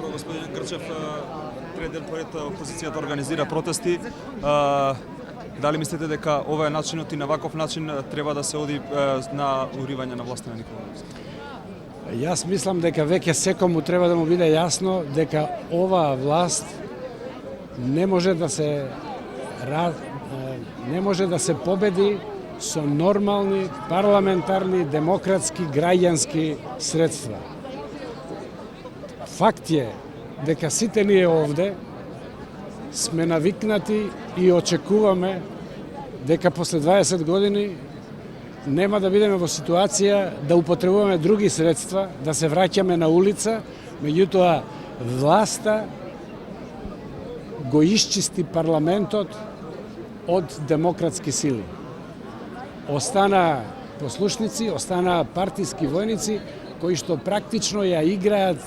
Добро, господин Грчев, пред ден поред опозицијата организира протести. Дали мислите дека ова е начинот и на ваков начин треба да се оди на уривање на власта на Никола Груевски? Јас мислам дека веќе секому треба да му биде јасно дека оваа власт не може да се победи со нормални парламентарни, демократски, граѓански средства. Факт е дека сите ние овде сме навикнати и очекуваме дека после 20 години нема да бидеме во ситуација да употребуваме други средства, да се враќаме на улица, меѓутоа власта го исчисти парламентот од демократски сили. Остана послушници, остана партиски војници кои што практично ја играат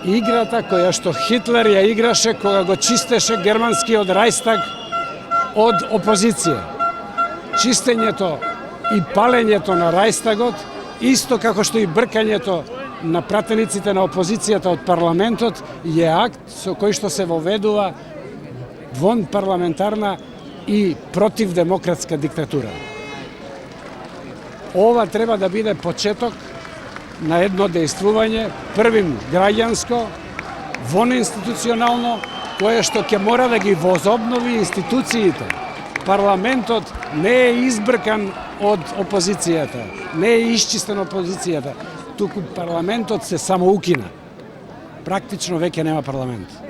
играта која што Хитлер ја играше кога го чистеше германскиот Рајстаг од опозиција. Чистењето и палењето на Рајстагот, исто како што и бркањето на пратениците на опозицијата од парламентот, е акт со кој што се воведува вон парламентарна и противдемократска диктатура. Ова треба да биде почеток на едно дејствување, првим граѓанско, вонинституционално, кое што ќе мора да ги возобнови институциите. Парламентот не е избркан од опозицијата, не е исчистен опозицијата, туку парламентот се самоукина. Практично веќе нема парламент.